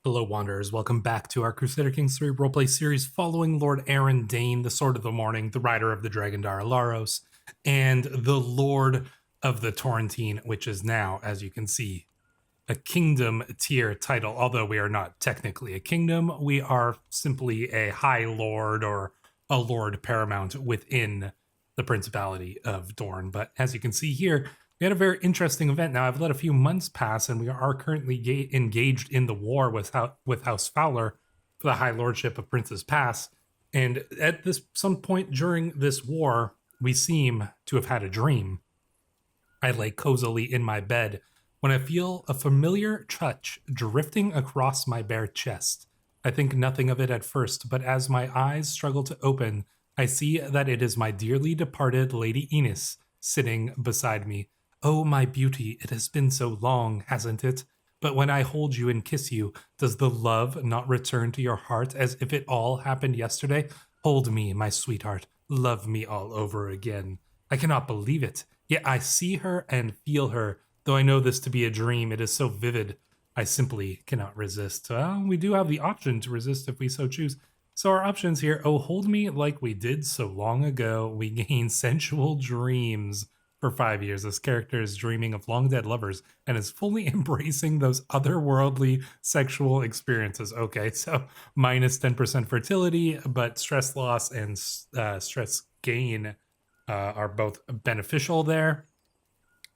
Hello, Wanderers. Welcome back to our Crusader Kings 3 roleplay series following Lord Aaron Dayne, the Sword of the Morning, the Rider of the Dragon Laros, and the Lord of the Torrentine, which is now, as you can see, a kingdom tier title. Although we are not technically a kingdom, we are simply a high lord or a lord paramount within the Principality of Dorne. But as you can see here, we had a very interesting event. Now, I've let a few months pass, and we are currently engaged in the war with House Fowler for the High Lordship of Princess Pass. And at some point during this war, we seem to have had a dream. I lay cozily in my bed when I feel a familiar touch drifting across my bare chest. I think nothing of it at first, but as my eyes struggle to open, I see that it is my dearly departed Lady Enis sitting beside me. Oh, my beauty, it has been so long, hasn't it? But when I hold you and kiss you, does the love not return to your heart as if it all happened yesterday? Hold me, my sweetheart. Love me all over again. I cannot believe it. Yet I see her and feel her. Though I know this to be a dream, it is so vivid. I simply cannot resist. Well, we do have the option to resist if we so choose. So our options here, oh, hold me like we did so long ago. We gain sensual dreams for 5 years. This character is dreaming of long dead lovers and is fully embracing those otherworldly sexual experiences. Okay, so minus 10% fertility, but stress loss and stress gain are both beneficial there.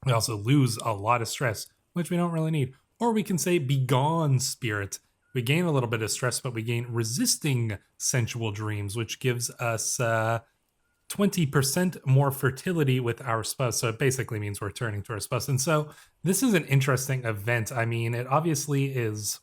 We also lose a lot of stress, which we don't really need. Or we can say begone spirit. We gain a little bit of stress, but we gain resisting sensual dreams, which gives us 20% more fertility with our spouse. So it basically means we're turning to our spouse. And so this is an interesting event. I mean, it obviously is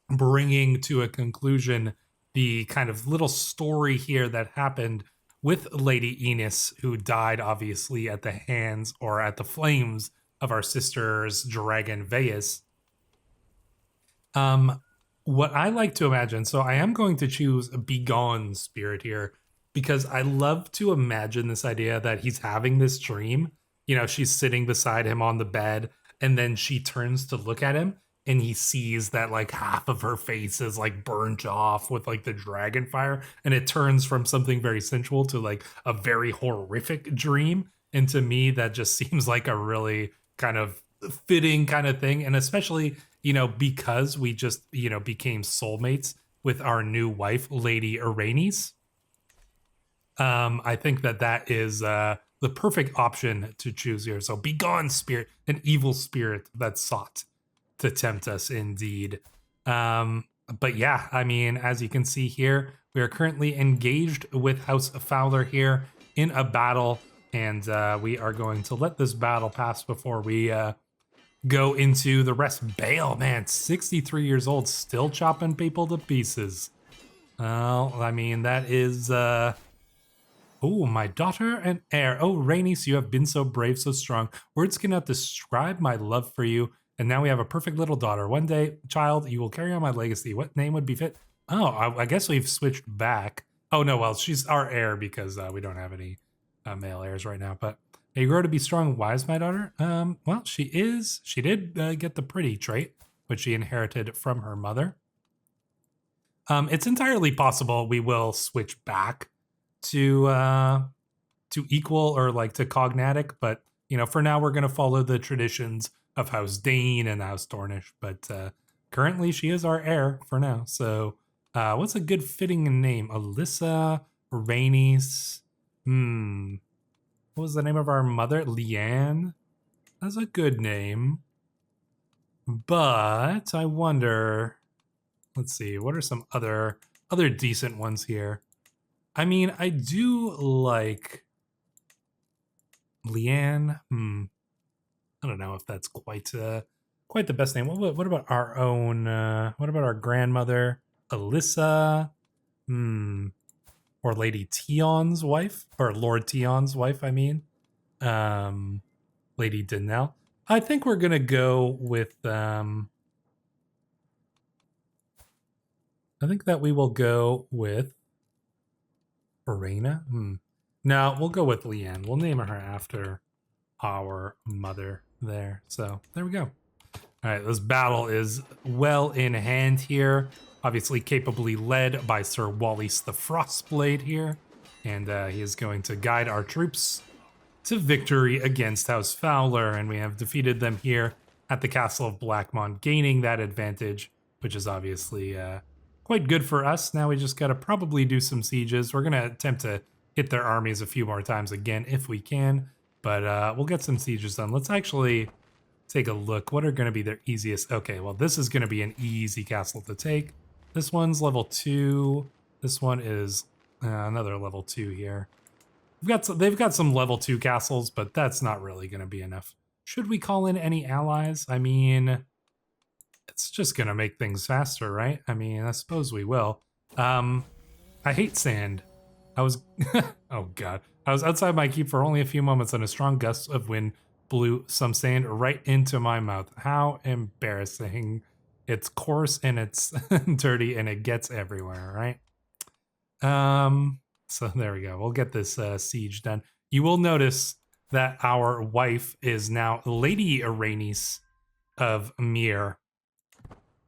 bringing to a conclusion the kind of little story here that happened with Lady Enis, who died obviously at the hands or at the flames of our sister's dragon Veus. What I like to imagine, so I am going to choose a begone spirit here because I love to imagine this idea that he's having this dream. You know, she's sitting beside him on the bed, and then she turns to look at him, and he sees that like half of her face is like burnt off with like the dragon fire, and it turns from something very sensual to like a very horrific dream. And to me, that just seems like a really kind of fitting kind of thing. And especially, you know, because we just, you know, became soulmates with our new wife, Lady Aranis. I think that is the perfect option to choose here. So, begone, spirit, an evil spirit that sought to tempt us indeed. But yeah, I mean, as you can see here, we are currently engaged with House Fowler here in a battle, and we are going to let this battle pass before we go into the rest. Bale, man, 63 years old, still chopping people to pieces. Well, I mean, that is oh, my daughter and heir. Oh, Rhaenys, you have been so brave, so strong. Words cannot describe my love for you. And now we have a perfect little daughter. One day, child, you will carry on my legacy. What name would be fit? Oh, I guess we've switched back. Oh, no, well, she's our heir because we don't have any male heirs right now. But you grow to be strong and wise, my daughter. Well, she is. She did get the pretty trait, which she inherited from her mother. It's entirely possible we will switch back to equal or like to cognatic, but you know, for now we're gonna follow the traditions of House Dayne and House Dornish. But currently, she is our heir for now. So, what's a good fitting name? Alyssa, Rhaenys. What was the name of our mother? Leanne. That's a good name. But I wonder. Let's see. What are some other decent ones here? I mean, I do like Leanne. I don't know if that's quite the best name. What about our own? What about our grandmother, Alyssa? Or Lady Tion's wife, or Lord Tion's wife? I mean, Lady Danelle. I think we're gonna go with. I think that we will go with Verena. No, we'll go with Leanne. We'll name her after our mother there. So there we go. All right, this battle is well in hand here. Obviously capably led by Sir Wallis the Frostblade here. And he is going to guide our troops to victory against House Fowler. And we have defeated them here at the Castle of Blackmont, gaining that advantage, which is obviously quite good for us. Now we just got to probably do some sieges. We're going to attempt to hit their armies a few more times again if we can. But we'll get some sieges done. Let's actually take a look. What are going to be their easiest? Okay, well, this is going to be an easy castle to take. This one's level 2. This one is another level 2 here. They've got some level 2 castles, but that's not really going to be enough. Should we call in any allies? I mean, it's just going to make things faster, right? I mean, I suppose we will. I hate sand. I was... oh, God. I was outside my keep for only a few moments and a strong gust of wind blew some sand right into my mouth. How embarrassing. It's coarse and it's dirty and it gets everywhere, right? So there we go. We'll get this siege done. You will notice that our wife is now Lady Eranis of Myr.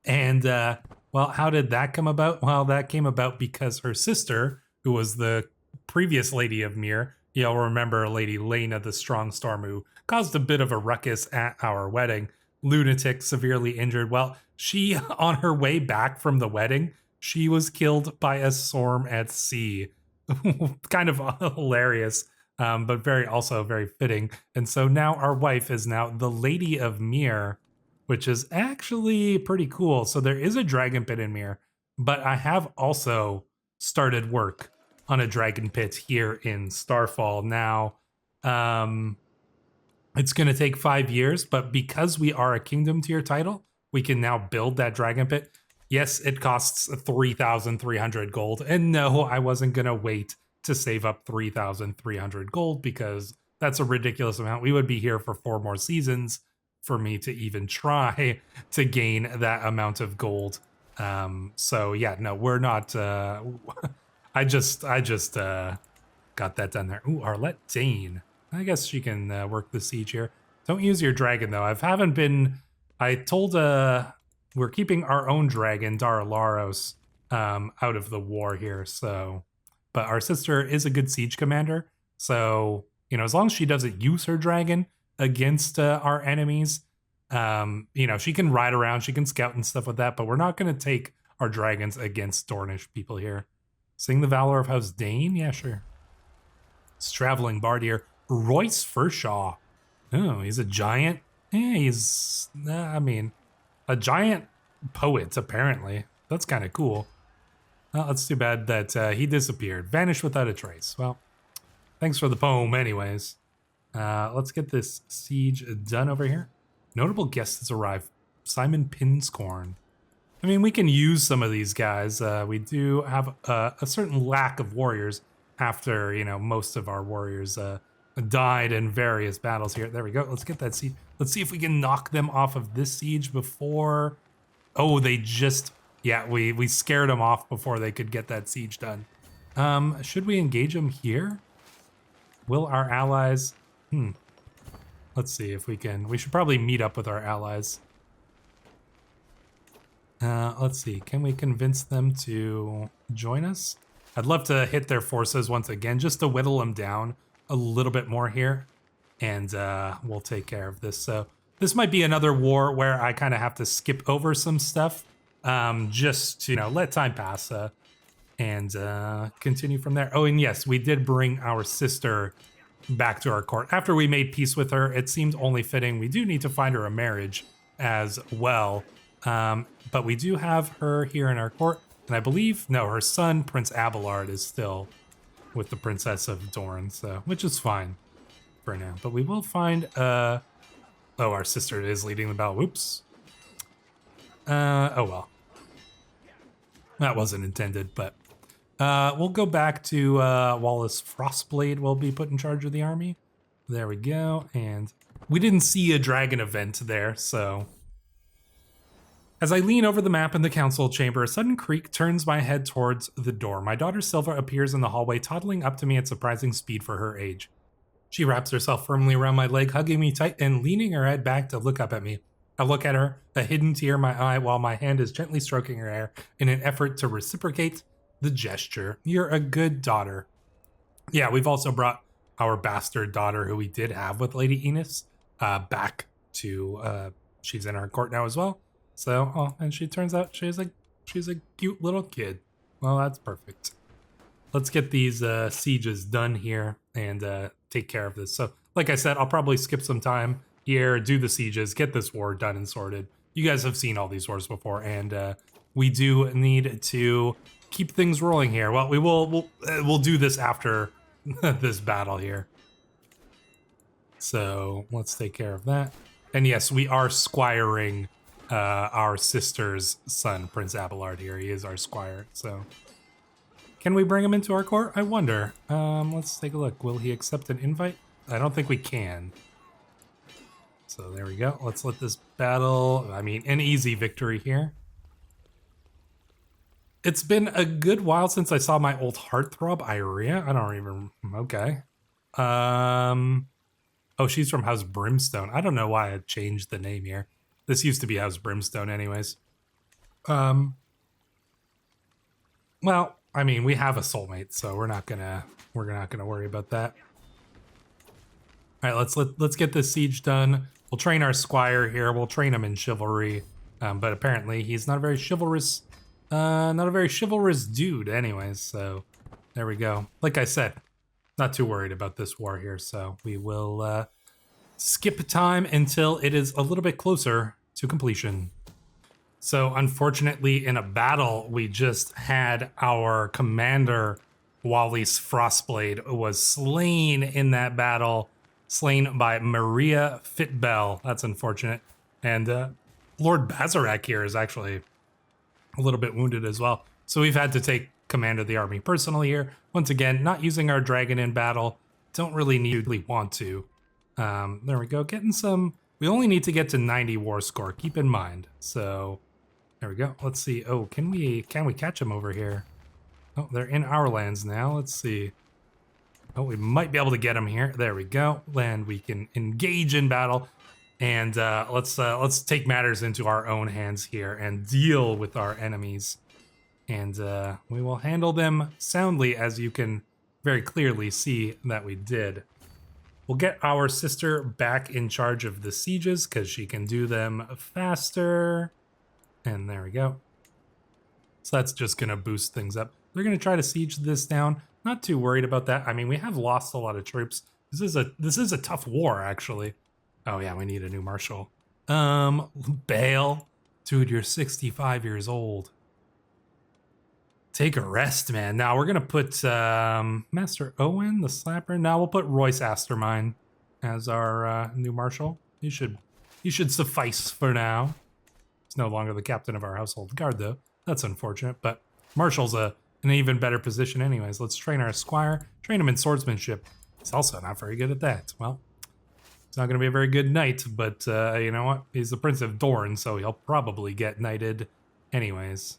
And, well, how did that come about? Well, that came about because her sister, who was the previous Lady of Myr, you'll remember Lady Lena the Strong Storm, who caused a bit of a ruckus at our wedding. Lunatic, severely injured. Well, she, on her way back from the wedding, she was killed by a storm at sea. Kind of hilarious, but also very fitting. And so now our wife is now the Lady of Myr, which is actually pretty cool. So there is a dragon pit in Myr, but I have also started work on a dragon pit here in Starfall. Now, it's going to take 5 years, but because we are a kingdom tier title, we can now build that dragon pit. Yes, it costs 3,300 gold. And no, I wasn't going to wait to save up 3,300 gold because that's a ridiculous amount. We would be here for 4 more seasons for me to even try to gain that amount of gold. So yeah, no, we're not... I just got that done there. Ooh, Lord Tion. I guess she can work the siege here. Don't use your dragon, though. I told... we're keeping our own dragon, Darlaros, out of the war here, so... But our sister is a good siege commander, so, you know, as long as she doesn't use her dragon against our enemies, you know, she can ride around, she can scout and stuff with that, but we're not going to take our dragons against Dornish people here. Sing the Valor of House Dayne? Yeah, sure. It's traveling bard here. Royce Furshaw. Oh, he's a giant? Yeah, he's... I mean... a giant poet, apparently. That's kind of cool. Well, it's too bad that he disappeared. Vanished without a trace. Well, thanks for the poem anyways. Let's get this siege done over here. Notable guest has arrived. Simon Pinscorn. I mean, we can use some of these guys. We do have a certain lack of warriors after, you know, most of our warriors died in various battles here. There we go. Let's get that siege. Let's see if we can knock them off of this siege before... Oh, they just... Yeah, we scared them off before they could get that siege done. Should we engage them here? Will our allies... Let's see if we can... We should probably meet up with our allies. Let's see. Can we convince them to join us? I'd love to hit their forces once again, just to whittle them down a little bit more here. And we'll take care of this. So this might be another war where I kind of have to skip over some stuff. Just to, you know, let time pass and continue from there. Oh, and yes, we did bring our sister back to our court. After we made peace with her, it seemed only fitting. We do need to find her a marriage as well. But we do have her here in our court. And I believe, no, her son, Prince Abelard, is still with the Princess of Dorne, so, which is fine for now. But we will find, oh, our sister is leading the battle. Whoops. Oh well. That wasn't intended, but we'll go back to Wallis Frostblade will be put in charge of the army. There we go. And we didn't see a dragon event there, so... As I lean over the map in the council chamber, a sudden creak turns my head towards the door. My daughter Silva appears in the hallway, toddling up to me at surprising speed for her age. She wraps herself firmly around my leg, hugging me tight and leaning her head back to look up at me. I look at her, a hidden tear in my eye, while my hand is gently stroking her hair in an effort to reciprocate the gesture. You're a good daughter. Yeah, we've also brought our bastard daughter, who we did have with Lady Enos, back to. She's in our court now as well. So, oh, and she turns out she's a cute little kid. Well, that's perfect. Let's get these sieges done here and take care of this. So, like I said, I'll probably skip some time here, do the sieges, get this war done and sorted. You guys have seen all these wars before, and we do need to keep things rolling here. Well, we'll do this after this battle here. So let's take care of that. And yes, we are squiring our sister's son, Prince Abelard here. He is our squire, so... Can we bring him into our court? I wonder. Let's take a look. Will he accept an invite? I don't think we can. So there we go. Let's let this battle... I mean, an easy victory here. It's been a good while since I saw my old heartthrob, Iria. I don't even... Okay. Oh, she's from House Brimstone. I don't know why I changed the name here. This used to be House Brimstone anyways. Well, I mean, we have a soulmate, so we're not gonna worry about that. All right, let's get this siege done. We'll train our squire here. We'll train him in chivalry, but apparently he's not a very chivalrous dude, anyways. So there we go. Like I said, not too worried about this war here. So we will skip time until it is a little bit closer to completion. So unfortunately, in a battle, we just had our commander, Wallis Frostblade, was slain in that battle, slain by Maria Fitbell. That's unfortunate. And Lord Bazarak here is actually a little bit wounded as well. So we've had to take command of the army personally here. Once again, not using our dragon in battle. Don't really want to. There we go. Getting some... We only need to get to 90 war score. Keep in mind. So... There we go. Let's see. Oh, can we catch them over here? Oh, they're in our lands now. Let's see. Oh, we might be able to get them here. There we go. And we can engage in battle. And let's take matters into our own hands here and deal with our enemies. And we will handle them soundly, as you can very clearly see that we did. We'll get our sister back in charge of the sieges because she can do them faster. And there we go. So that's just going to boost things up. They're going to try to siege this down. Not too worried about that. I mean, we have lost a lot of troops. This is a tough war, actually. Oh, yeah, we need a new marshal. Bale. Dude, you're 65 years old. Take a rest, man. Now, we're going to put Master Owen, the Slapper. Now, we'll put Royce Astermine as our new marshal. He should suffice for now. No longer the captain of our household guard, though. That's unfortunate, but Marshall's in an even better position anyways. Let's train our squire, train him in swordsmanship. He's also not very good at that. Well, he's not going to be a very good knight, but you know what? He's the Prince of Dorne, so he'll probably get knighted anyways.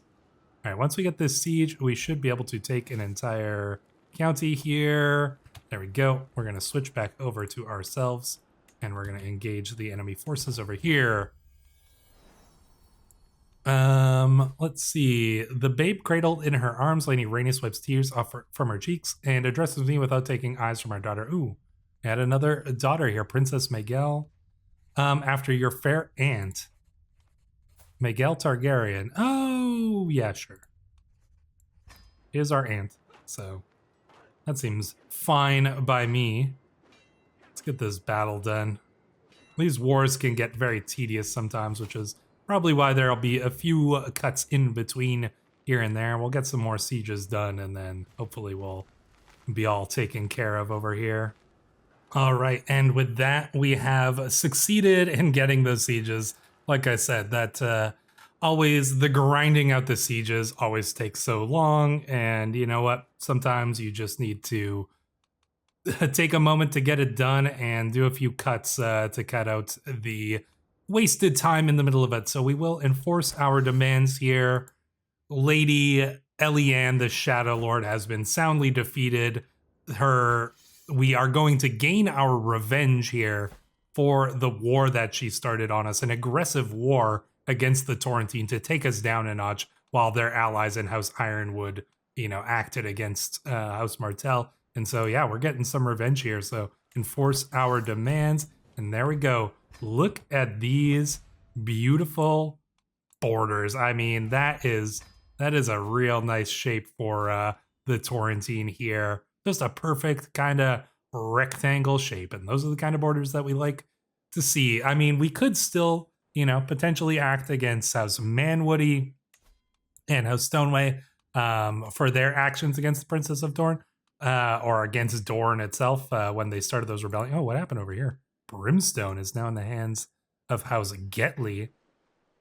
All right, once we get this siege, we should be able to take an entire county here. There we go. We're going to switch back over to ourselves, and we're going to engage the enemy forces over here. Let's see. The babe cradled in her arms, Lady Rhaenys wipes tears off from her cheeks and addresses me without taking eyes from our daughter. Ooh, I had another daughter here, Princess Miguel. After your fair aunt, Miguel Targaryen. Oh, yeah, sure. She is our aunt, so that seems fine by me. Let's get this battle done. These wars can get very tedious sometimes, which is probably why there'll be a few cuts in between here and there. We'll get some more sieges done, and then hopefully we'll be all taken care of over here. All right, and with that, we have succeeded in getting those sieges. Like I said, that always, the grinding out the sieges always takes so long, and you know what? Sometimes you just need to take a moment to get it done and do a few cuts to cut out the wasted time in the middle of it. So we will enforce our demands here. Lady Elianne, the Shadow Lord, has been soundly defeated. We are going to gain our revenge here for the war that she started on us, an aggressive war against the Torrentine to take us down a notch while their allies in House Ironwood, acted against House Martell. And so, yeah, we're getting some revenge here. So enforce our demands. And there we go. Look at these beautiful borders. I mean, that is a real nice shape for the Torrentine here. Just a perfect kind of rectangle shape. And those are the kind of borders that we like to see. I mean, we could still, potentially act against House Manwoody and House Stoneway for their actions against the Princess of Dorne, or against Dorne itself when they started those rebellions. Oh, what happened over here? Brimstone is now in the hands of House Getley.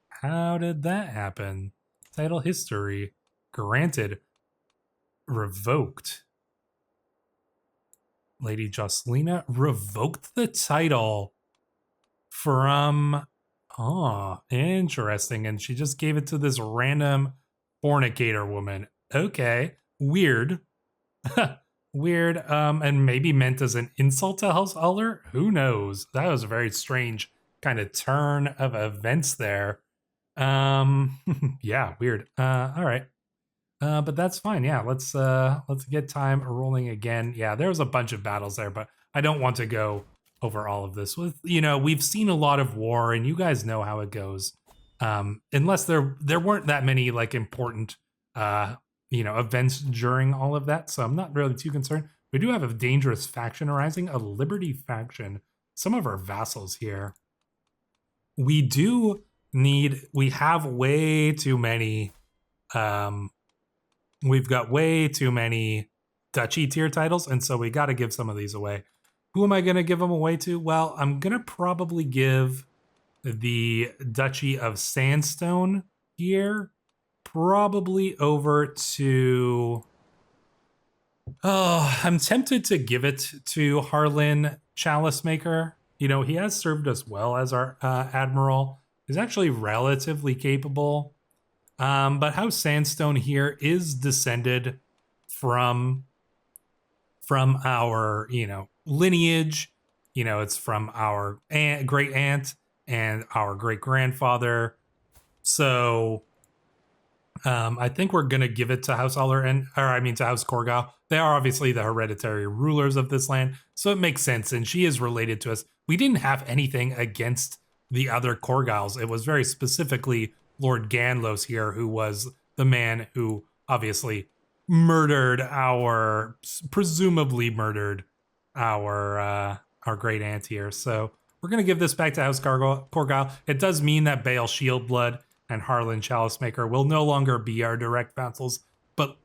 How did that happen? Title history. Granted. Revoked. Lady Jocelina revoked the title from... Oh, interesting. And she just gave it to this random fornicator woman. Okay. Weird. Weird. And maybe meant as an insult to House Fowler? Who knows? That was a very strange kind of turn of events there. Yeah, weird. All right. But that's fine. Yeah, let's get time rolling again. Yeah, there was a bunch of battles there, but I don't want to go over all of this. With we've seen a lot of war, and you guys know how it goes. Unless there weren't that many like important events during all of that, so I'm not really too concerned. We do have a dangerous faction arising, a Liberty faction. Some of our vassals here. We have way too many. We've got way too many duchy tier titles, and so we got to give some of these away. Who am I going to give them away to? Well, I'm going to probably give the Duchy of Sandstone here probably over to... Oh, I'm tempted to give it to Harlan Chalice Maker. He has served us well as our admiral. He's actually relatively capable. But House Sandstone here is descended from our, lineage. It's from our great aunt and our great grandfather. So I think we're going to give it to House Fowler to House Corgal. They are obviously the hereditary rulers of this land, so it makes sense. And she is related to us. We didn't have anything against the other Corgals. It was very specifically Lord Ganlos here, who was the man who obviously presumably murdered our great aunt here. So we're going to give this back to House Corgal. It does mean that Bael Shieldblood and Harlan Chalicemaker will no longer be our direct vassals, but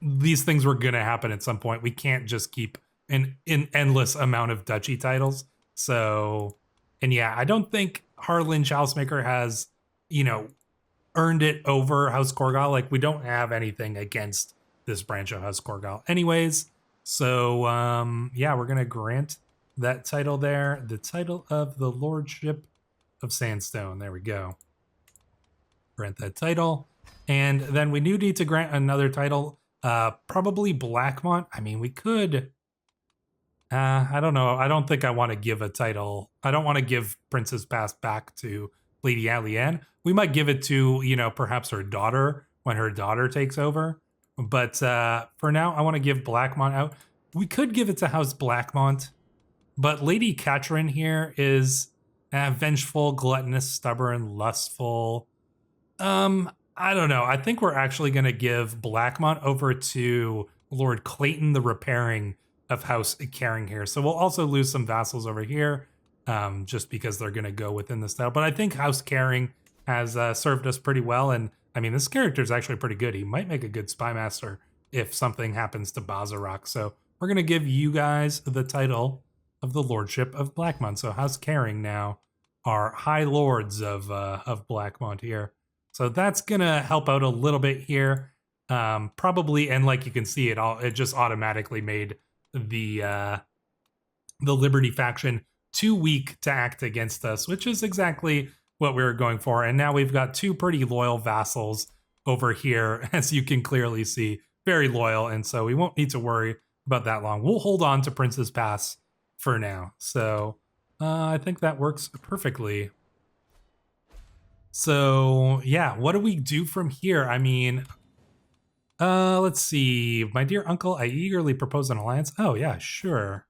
these things were going to happen at some point. We can't just keep an endless amount of duchy titles. So, and yeah, I don't think Harlan Chalicemaker has, earned it over House Corgal. Like, we don't have anything against this branch of House Corgal anyways. So, yeah, we're going to grant that title there. The title of the Lordship of Sandstone. There we go. Grant that title. And then we do need to grant another title. Probably Blackmont. I mean, we could... I don't know. I don't think I want to give a title. I don't want to give Princess Pass back to Lady Alianne. We might give it to, perhaps her daughter when her daughter takes over. But for now, I want to give Blackmont out. We could give it to House Blackmont. But Lady Katrin here is vengeful, gluttonous, stubborn, lustful. I don't know. I think we're actually going to give Blackmont over to Lord Clayton the Repairing of House Caring here. So we'll also lose some vassals over here, just because they're going to go within the style. But I think House Caring has served us pretty well. And I mean, this character is actually pretty good. He might make a good spy master if something happens to Bazarok. So we're going to give you guys the title of the Lordship of Blackmont. So House Caring now are High Lords of Blackmont here. So that's going to help out a little bit here. Probably, and like you can see, it just automatically made the Liberty faction too weak to act against us, which is exactly what we were going for. And now we've got two pretty loyal vassals over here, as you can clearly see, very loyal. And so we won't need to worry about that long. We'll hold on to Princess Pass for now. So I think that works perfectly. So, yeah, what do we do from here? I mean, let's see. My dear uncle, I eagerly propose an alliance. Oh, yeah, sure.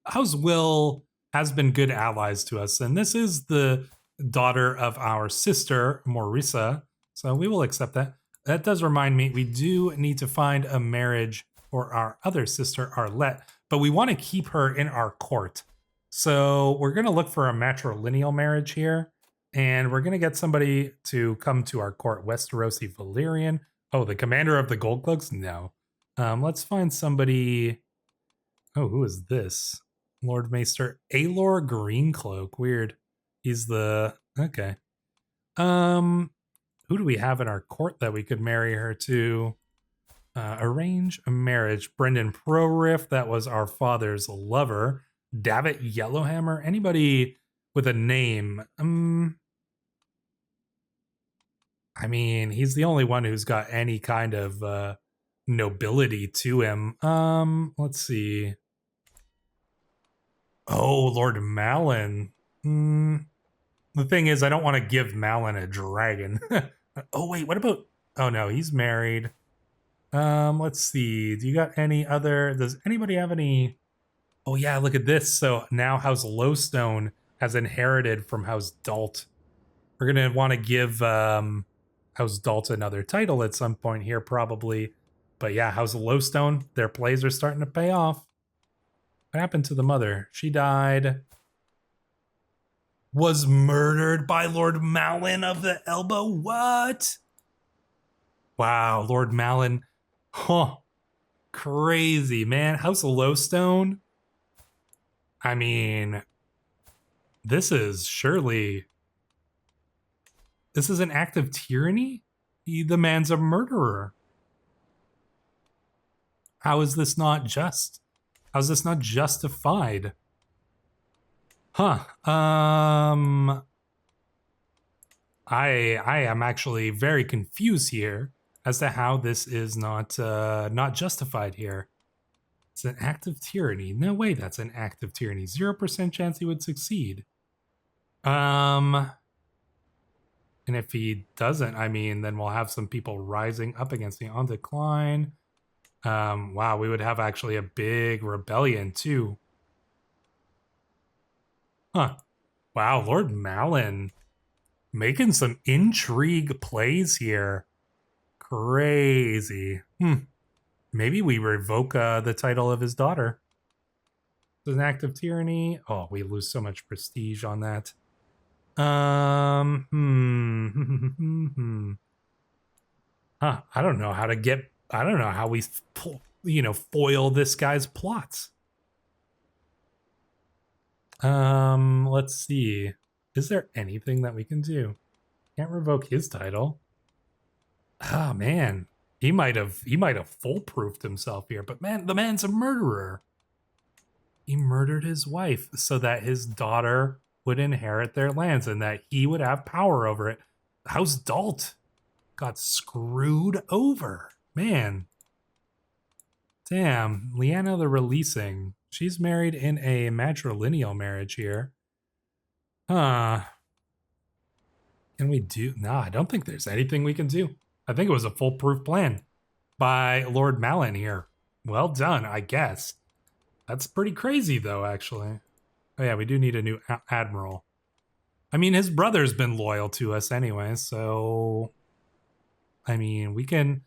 House Will has been good allies to us, and this is the daughter of our sister, Morissa, so we will accept that. That does remind me, we do need to find a marriage for our other sister, Arlette, but we want to keep her in our court. So we're going to look for a matrilineal marriage here, and we're going to get somebody to come to our court, Westerosi Valyrian. Oh, the commander of the Gold Cloaks? No. Let's find somebody... Oh, who is this? Lord Maester Aelor Greencloak. Weird. He's the... Okay. Who do we have in our court that we could marry her to? Arrange a marriage. Brendan Proriff, that was our father's lover. Davit Yellowhammer. Anybody with a name? I mean, he's the only one who's got any kind of nobility to him. Let's see. Oh, Lord Malin. The thing is, I don't want to give Malin a dragon. Oh, wait, what about... Oh, no, he's married. Let's see. Do you got any other... Does anybody have any... Oh, yeah, look at this. So now House Lowstone has inherited from House Dalt. We're going to want to give House Dalt another title at some point here, probably. But yeah, House Lowstone, their plays are starting to pay off. What happened to the mother? She died. Was murdered by Lord Malin of the Elbow. What? Wow, Lord Malin. Huh. Crazy, man. House Lowstone. I mean, this is surely... This is an act of tyranny? The man's a murderer. How is this not just? How is this not justified? Huh. I am actually very confused here as to how this is not justified here. It's an act of tyranny. No way that's an act of tyranny. 0% chance he would succeed. And if he doesn't, I mean, then we'll have some people rising up against me on decline. Wow, we would have actually a big rebellion too. Huh. Wow, Lord Malin making some intrigue plays here. Crazy. Maybe we revoke the title of his daughter. It's an act of tyranny. Oh, we lose so much prestige on that. Huh. I don't know how to get... I don't know how we, foil this guy's plots. Let's see. Is there anything that we can do? Can't revoke his title. Oh, man. He might have foolproofed himself here, but man, the man's a murderer. He murdered his wife so that his daughter would inherit their lands and that he would have power over it. House Dalt got screwed over. Man. Damn. Lyanna the Releasing. She's married in a matrilineal marriage here. Huh. Can we do... No, I don't think there's anything we can do. I think it was a foolproof plan by Lord Malin here. Well done, I guess. That's pretty crazy, though, actually. Oh, yeah, we do need a new admiral. I mean, his brother's been loyal to us anyway, so... I mean, we can...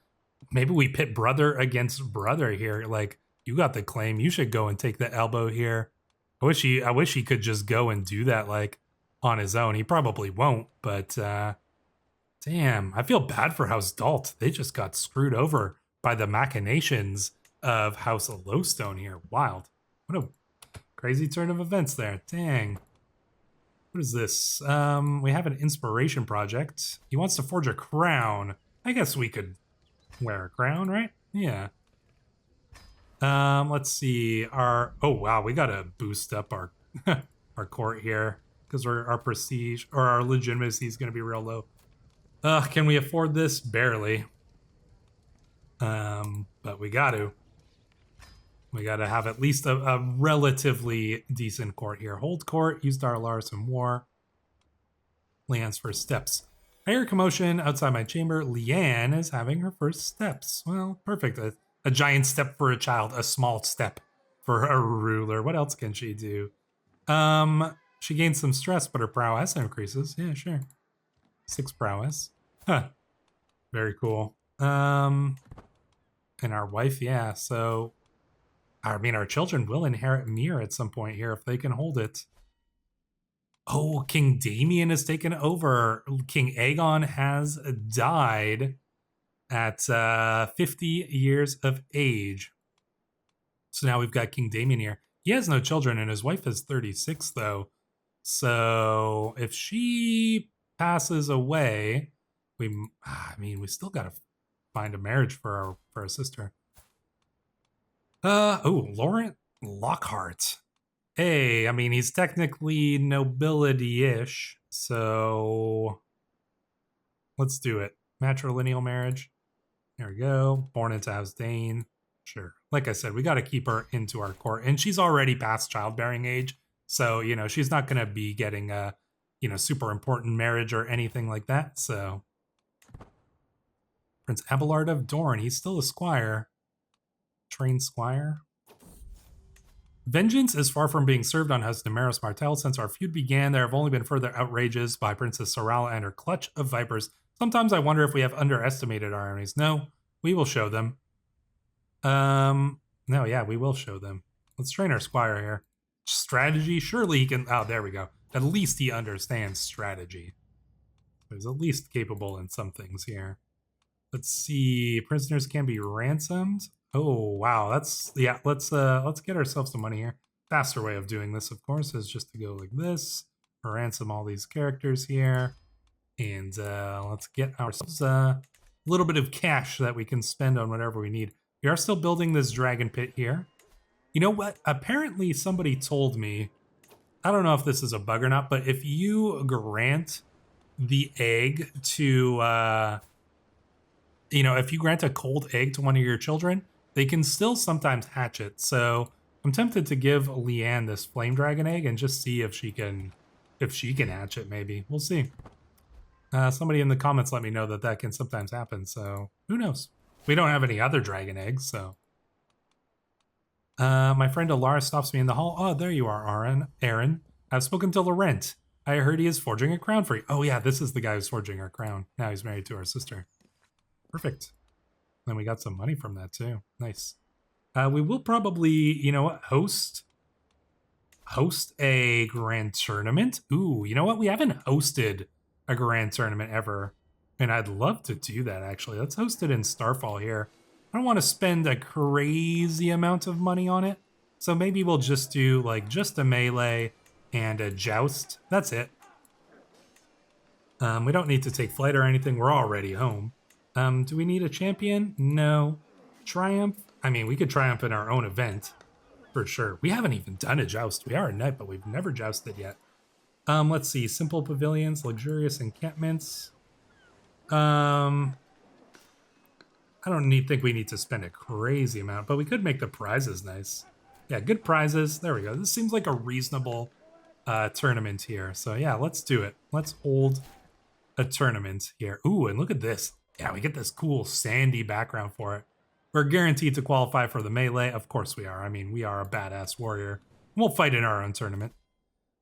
Maybe we pit brother against brother here. Like, you got the claim. You should go and take the elbow here. I wish he could just go and do that, like, on his own. He probably won't, but... Damn, I feel bad for House Dalt. They just got screwed over by the machinations of House Lowstone here. Wild. What a crazy turn of events there. Dang. What is this? We have an inspiration project. He wants to forge a crown. I guess we could wear a crown, right? Yeah. Let's see. Oh wow, we gotta boost up our our court here because our prestige or our legitimacy is gonna be real low. Can we afford this? Barely. But we got to. We got to have at least a relatively decent court here. Hold court, use Darlaris in war. Leanne's first steps. I hear commotion outside my chamber. Leanne is having her first steps. Well, perfect. A giant step for a child, a small step for a ruler. What else can she do? She gains some stress, but her prowess increases. Yeah, sure. 6 prowess. Huh. Very cool. And our wife, yeah. So, I mean, our children will inherit Mir at some point here if they can hold it. Oh, King Damien has taken over. King Aegon has died at 50 years of age. So now we've got King Damien here. He has no children, and his wife is 36, though. So if she passes away, we still got to find a marriage for our sister. Laurent Lockhart. Hey, I mean, he's technically nobility-ish, so let's do it. Matrilineal marriage. There we go. Born into House Dayne. Sure. Like I said, we got to keep her into our court, and she's already past childbearing age, so, she's not going to be getting a, super important marriage or anything like that, so. Prince Abelard of Dorne. He's still a squire. Trained squire. Vengeance is far from being served on House Damaris Martell. Since our feud began, there have only been further outrages by Princess Sorala and her clutch of vipers. Sometimes I wonder if we have underestimated our enemies. No, we will show them. No, yeah, we will show them. Let's train our squire here. Strategy? Surely he can... Oh, there we go. At least he understands strategy. He's at least capable in some things here. Let's see. Prisoners can be ransomed. Oh, wow. Let's get ourselves some money here. Faster way of doing this, of course, is just to go like this. Ransom all these characters here. And let's get ourselves a little bit of cash that we can spend on whatever we need. We are still building this dragon pit here. You know what? Apparently somebody told me, I don't know if this is a bug or not, but if you grant the egg to, if you grant a cold egg to one of your children, they can still sometimes hatch it. So I'm tempted to give Leanne this flame dragon egg and just see if she can hatch it. Maybe we'll see. Somebody in the comments let me know that can sometimes happen. So who knows? We don't have any other dragon eggs, so. My friend Alara stops me in the hall. Oh, there you are, Aaron. I've spoken to Laurent. I heard he is forging a crown for you. Oh yeah, this is the guy who's forging our crown. Now he's married to our sister. Perfect. Then we got some money from that too. Nice. We will probably, host a grand tournament. Ooh, you know what? We haven't hosted a grand tournament ever. And I'd love to do that, actually. Let's host it in Starfall here. I don't want to spend a crazy amount of money on it. So maybe we'll just do, just a melee and a joust. That's it. We don't need to take flight or anything. We're already home. Do we need a champion? No. Triumph? I mean, we could triumph in our own event. For sure. We haven't even done a joust. We are a knight, but we've never jousted yet. Let's see. Simple pavilions, luxurious encampments. I don't think we need to spend a crazy amount, but we could make the prizes nice. Yeah, good prizes. There we go. This seems like a reasonable tournament here. So yeah, let's do it. Let's hold a tournament here. Ooh, and look at this. Yeah, we get this cool sandy background for it. We're guaranteed to qualify for the melee. Of course we are. I mean, we are a badass warrior. We'll fight in our own tournament.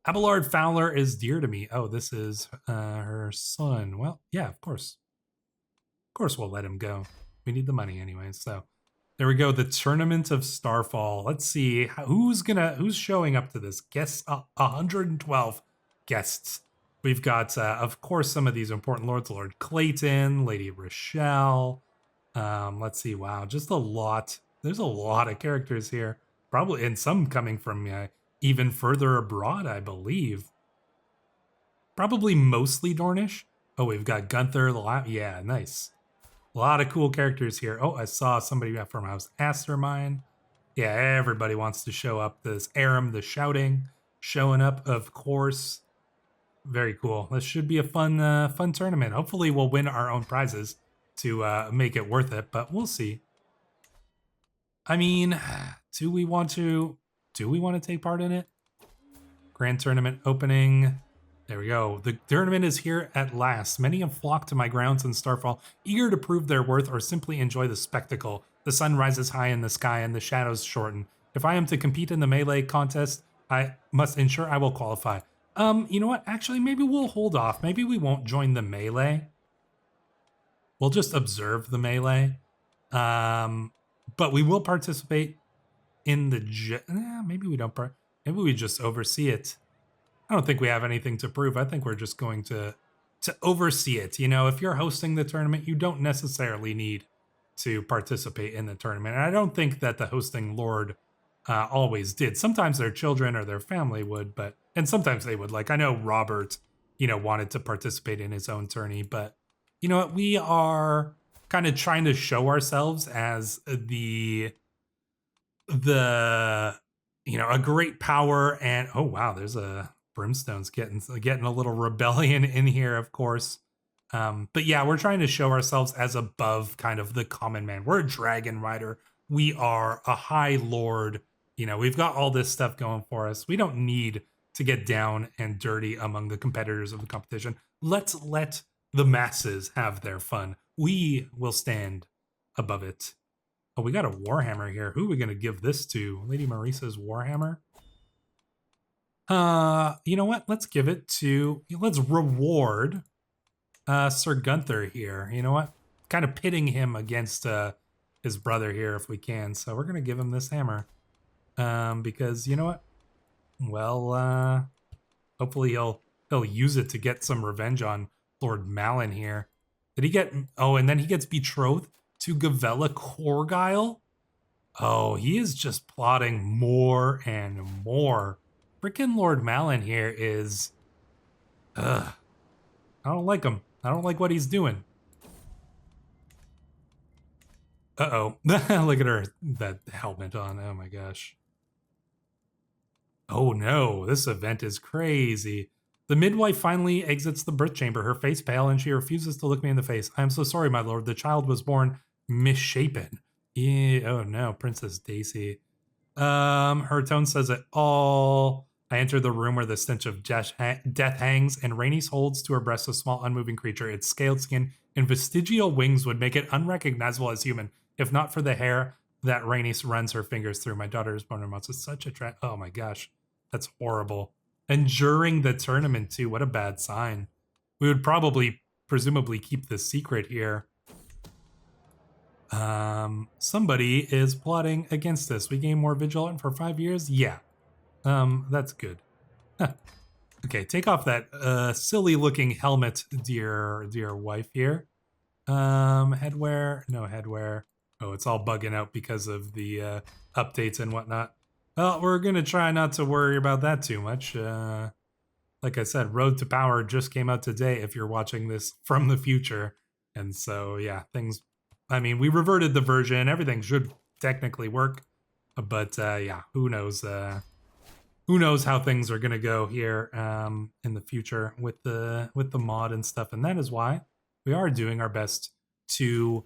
Abelard Fowler is dear to me. Oh, this is her son. Well, yeah, of course. Of course we'll let him go. We need the money anyway, so. There we go, the Tournament of Starfall. Let's see, who's showing up to this? Guests, 112 guests. We've got, of course, some of these important lords. Lord Clayton, Lady Rochelle. Let's see, wow, just a lot. There's a lot of characters here. Probably, and some coming from even further abroad, I believe. Probably mostly Dornish. Oh, we've got Gunther. Yeah, nice. A lot of cool characters here. Oh, I saw somebody from House Astermine. Yeah, everybody wants to show up. This Aram, the shouting, showing up, of course. Very cool. This should be a fun tournament. Hopefully we'll win our own prizes to make it worth it, but we'll see. I mean, do we want to take part in it? Grand tournament opening. There we go. The tournament is here at last. Many have flocked to my grounds in Starfall, eager to prove their worth or simply enjoy the spectacle. The sun rises high in the sky and the shadows shorten. If I am to compete in the melee contest, I must ensure I will qualify. You know what? Actually, maybe we'll hold off. Maybe we won't join the melee. We'll just observe the melee. But we will participate in the... maybe we don't... Maybe we just oversee it. I don't think we have anything to prove. I think we're just going to oversee it. You know, if you're hosting the tournament, you don't necessarily need to participate in the tournament. And I don't think that the hosting lord always did. Sometimes their children or their family would, and sometimes they would. Like, I know Robert, wanted to participate in his own tourney, but you know what? We are kind of trying to show ourselves as a great power. And oh wow, there's a Brimstone's getting a little rebellion in here, of course. But yeah, we're trying to show ourselves as above kind of the common man. We're a dragon rider. We are a high lord. We've got all this stuff going for us. We don't need to get down and dirty among the competitors of the competition. Let's let the masses have their fun. We will stand above it. Oh, we got a Warhammer here. Who are we going to give this to? Lady Marissa's Warhammer? You know what? Let's give it to... Let's reward Sir Gunther here. You know what? Kind of pitting him against his brother here if we can. So we're going to give him this hammer. Because, you know what? Well, hopefully he'll use it to get some revenge on Lord Malin here. Did he get... Oh, and then he gets betrothed to Gavella Corgyle? Oh, he is just plotting more and more. Freaking Lord Malin here is... I don't like him. I don't like what he's doing. Uh-oh. Look at her. That helmet on. Oh my gosh. Oh no, this event is crazy. The midwife finally exits the birth chamber, her face pale, and she refuses to look me in the face. I am so sorry, my lord. The child was born misshapen. Yeah, oh no, Princess Daisy. Her tone says it all. I enter the room where the stench of death hangs, and Rhaenys holds to her breast a small, unmoving creature. Its scaled skin and vestigial wings would make it unrecognizable as human, if not for the hair that Rhaenys runs her fingers through. My daughter is born in months. It's such a oh my gosh, that's horrible. And during the tournament too, what a bad sign. We would presumably keep this secret here. Somebody is plotting against us. We gain more vigilant for 5 years. Yeah. That's good. Okay, take off that silly looking helmet, dear wife here. Headwear, no headwear. Oh, it's all bugging out because of the updates and whatnot. Well, we're gonna try not to worry about that too much. Like I said, Road to Power just came out today if you're watching this from the future. And so, yeah, I mean, we reverted the version. Everything should technically work. But, yeah, who knows? Who knows how things are going to go here in the future with the mod and stuff. And that is why we are doing our best to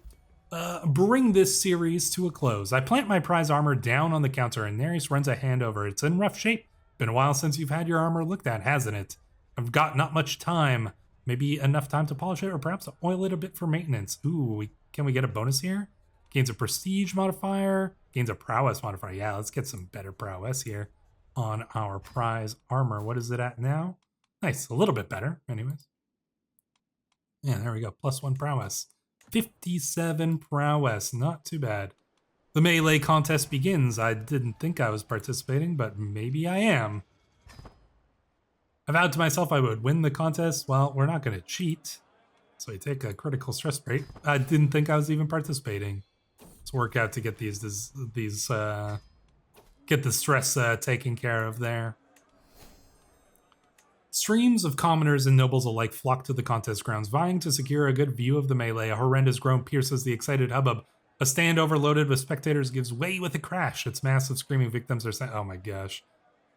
bring this series to a close. I plant my prize armor down on the counter, and Nerys runs a hand over it. It's in rough shape. Been a while since you've had your armor looked at, hasn't it? I've got not much time. Maybe enough time to polish it, or perhaps oil it a bit for maintenance. Ooh, can we get a bonus here? Gains a prestige modifier, gains a prowess modifier. Yeah, let's get some better prowess here on our prize armor. What is it at now? Nice, a little bit better, anyways. Yeah, there we go, +1 prowess. 57 prowess, not too bad. The melee contest begins. I didn't think I was participating, but maybe I am. I vowed to myself I would win the contest. Well, we're not going to cheat. So I take a critical stress rate. I didn't think I was even participating. Let's work out to get get the stress taken care of there. Streams of commoners and nobles alike flock to the contest grounds, vying to secure a good view of the melee. A horrendous groan pierces the excited hubbub. A stand overloaded with spectators gives way with a crash. Its massive screaming victims are sent. Oh my gosh.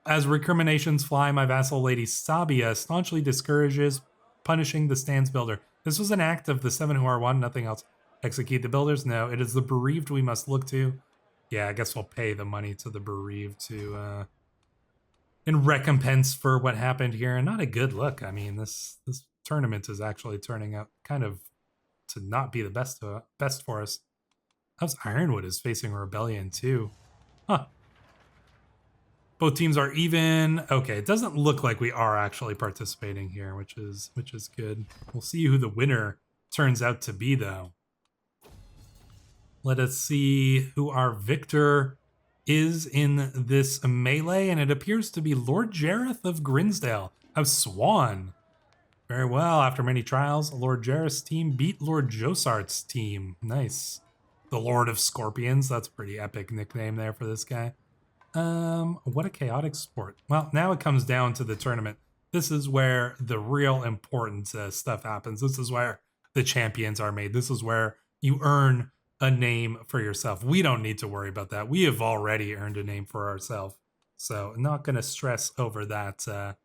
As recriminations fly, my vassal lady Sabia staunchly discourages punishing the stand's builder. This was an act of the 7 who are one, nothing else. Execute the builders? No, it is the bereaved we must look to. Yeah, I guess we'll pay the money to the bereaved in recompense for what happened here. And not a good look. I mean, this tournament is actually turning out kind of to not be the best for us. House Ironwood is facing rebellion too. Huh. Both teams are even. Okay, it doesn't look like we are actually participating here, which is good. We'll see who the winner turns out to be, though. Let us see who our victor is in this melee, and it appears to be Lord Jareth of Grinsdale of Swan. Very well. After many trials, Lord Jareth's team beat Lord Josart's team. Nice. The Lord of Scorpions. That's a pretty epic nickname there for this guy. What a chaotic sport. Well, now it comes down to the tournament. This is where the real important stuff happens. This is where the champions are made. This is where you earn a name for yourself. We don't need to worry about that. We have already earned a name for ourselves. So not going to stress over that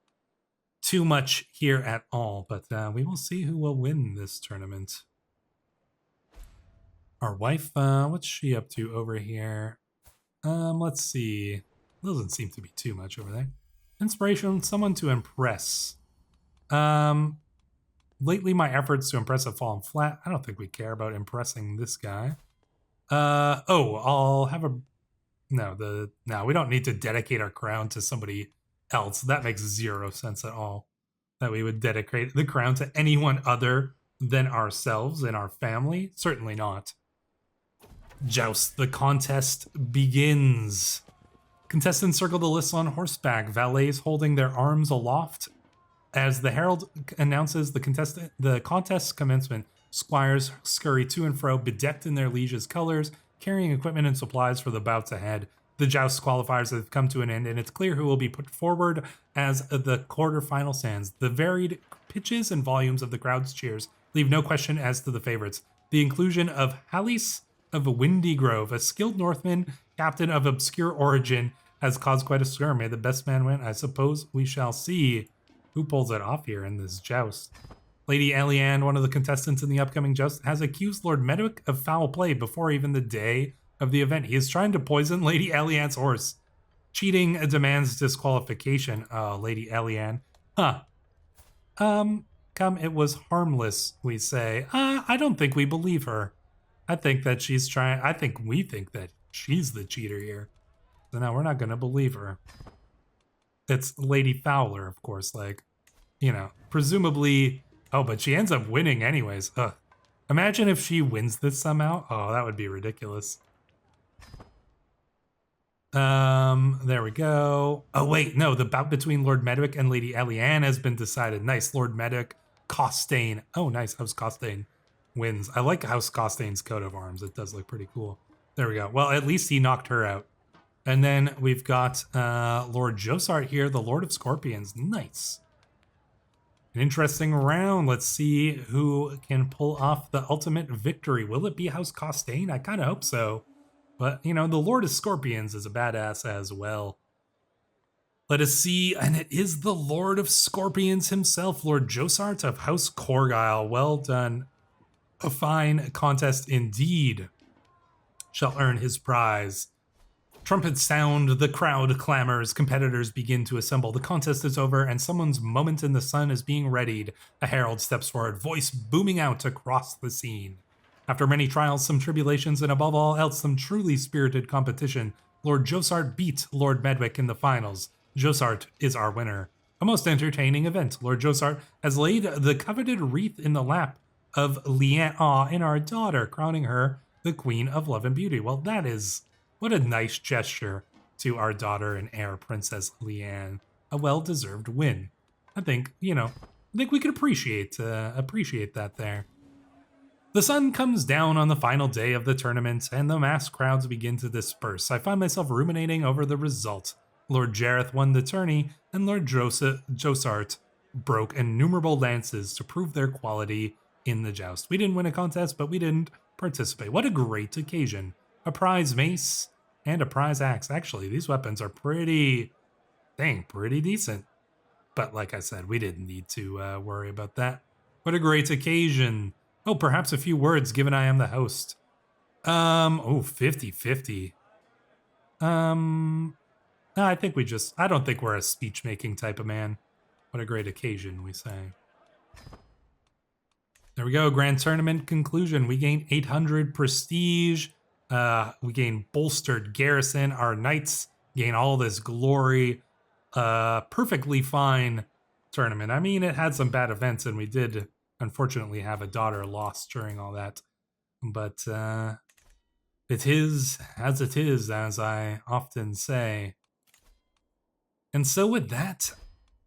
too much here at all. But we will see who will win this tournament. Our wife, what's she up to over here? Let's see. Doesn't seem to be too much over there. Inspiration, someone to impress. Lately my efforts to impress have fallen flat. I don't think we care about impressing this guy. I'll have a no, we don't need to dedicate our crown to somebody else. That makes zero sense at all. That we would dedicate the crown to anyone other than ourselves and our family. Certainly not. Joust, the contest begins. Contestants circle the lists on horseback, valets holding their arms aloft. As the herald announces the contest's commencement, squires scurry to and fro, bedecked in their liege's colors, carrying equipment and supplies for the bouts ahead. The joust qualifiers have come to an end, and it's clear who will be put forward as the quarterfinal stands. The varied pitches and volumes of the crowd's cheers leave no question as to the favorites. The inclusion of Hallis of Windy Grove, a skilled Northman, captain of obscure origin, has caused quite a stir. May the best man win. I suppose we shall see who pulls it off here in this joust. Lady Eliane, one of the contestants in the upcoming joust, has accused Lord Medwick of foul play before even the day of the event. He is trying to poison Lady Eliane's horse. Cheating demands disqualification. Oh, Lady Eliane. Huh. Come, it was harmless, we say. I don't think we believe her. I think that she's trying. We think that she's the cheater here. So now we're not going to believe her. It's Lady Fowler, of course. Like, you know, presumably. Oh, but she ends up winning anyways. Ugh. Imagine if she wins this somehow. Oh, that would be ridiculous. There we go. Oh, wait. No, the bout between Lord Medwick and Lady Eliane has been decided. Nice. Lord Medwick, Costain. Oh, nice. House Costain wins. I like House Costain's coat of arms. It does look pretty cool. There we go. Well, at least he knocked her out. And then we've got Lord Josart here, the Lord of Scorpions. Nice. An interesting round. Let's see who can pull off the ultimate victory. Will it be House Costain? I kind of hope so. But, you know, the Lord of Scorpions is a badass as well. Let us see, and it is the Lord of Scorpions himself, Lord Josart of House Corgyle. Well done. A fine contest indeed. Shall earn his prize. Trumpets sound, the crowd clamors, competitors begin to assemble. The contest is over, and someone's moment in the sun is being readied. A herald steps forward, voice booming out across the scene. After many trials, some tribulations, and above all else, some truly spirited competition, Lord Josart beat Lord Medwick in the finals. Josart is our winner. A most entertaining event. Lord Josart has laid the coveted wreath in the lap of Lian in our daughter, crowning her the Queen of Love and Beauty. Well, that is... what a nice gesture to our daughter and heir, Princess Lian. A well-deserved win. I think, you know, we could appreciate that there. The sun comes down on the final day of the tournament, and the mass crowds begin to disperse. I find myself ruminating over the result. Lord Jareth won the tourney, and Lord Josart broke innumerable lances to prove their quality in the joust. We didn't win a contest, but we didn't participate. What a great occasion. A prize mace and a prize axe. Actually, these weapons are pretty decent. But like I said, we didn't need to worry about that. What a great occasion. Oh, perhaps a few words, given I am the host. 50-50. No, I think I don't think we're a speech-making type of man. What a great occasion, we say. There we go. Grand tournament conclusion. We gain 800 prestige. We gain bolstered garrison. Our knights gain all this glory. Perfectly fine tournament. I mean, it had some bad events, and we did unfortunately have a daughter lost during all that. But it is as it is, as I often say. And so with that,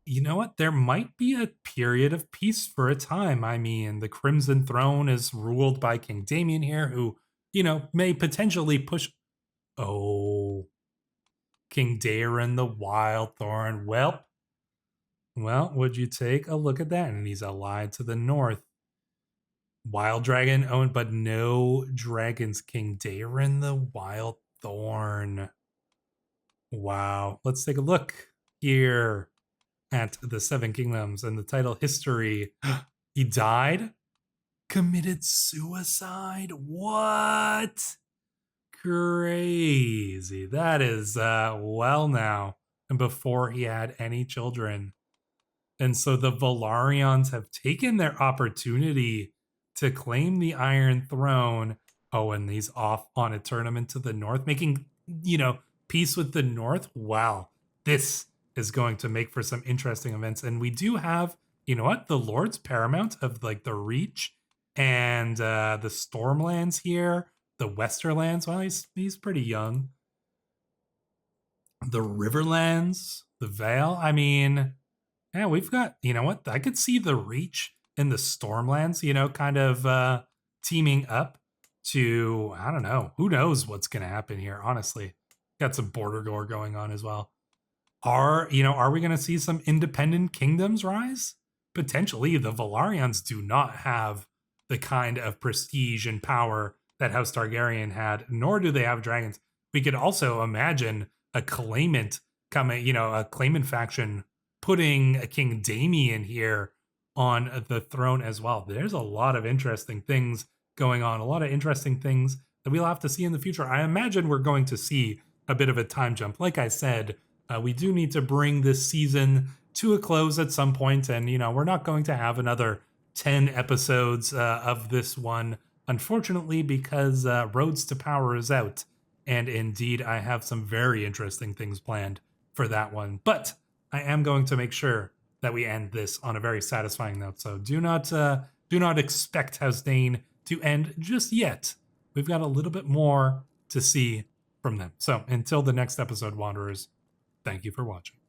you know what? There might be a period of peace for a time. I mean, the Crimson Throne is ruled by King Damian here, who, may potentially push. Oh, King Daeron the Wild Thorn. Well, would you take a look at that? And he's allied to the north. Wild Dragon owned, but no dragons. King Daeron the Wild Thorn. Wow. Let's take a look here at the Seven Kingdoms and the title history. He died? Committed suicide? What? Crazy. That is, well now. And before he had any children. And so the Velaryons have taken their opportunity to claim the Iron Throne. Oh, and he's off on a tournament to the north, making, peace with the north. Wow. This is going to make for some interesting events. And we do have, the Lords Paramount of like the Reach and the Stormlands here, the Westerlands. Well, he's pretty young. The Riverlands, the Vale. I mean, yeah, we've got, I could see the Reach and the Stormlands, kind of teaming up to, I don't know, who knows what's going to happen here, honestly. Got some border gore going on as well. Are we going to see some independent kingdoms rise? Potentially. The Velaryons do not have the kind of prestige and power that House Targaryen had, nor do they have dragons. We could also imagine a claimant coming, a claimant faction putting a King Damian here on the throne as well. There's a lot of interesting things going on, a lot of interesting things that we'll have to see in the future. I imagine we're going to see a bit of a time jump. Like I said, we do need to bring this season to a close at some point, and we're not going to have another 10 episodes of this one, unfortunately, because Roads to Power is out, and indeed I have some very interesting things planned for that one. But I am going to make sure that we end this on a very satisfying note. So do not expect House Dayne to end just yet. We've got a little bit more to see from them. So until the next episode, Wanderers, thank you for watching.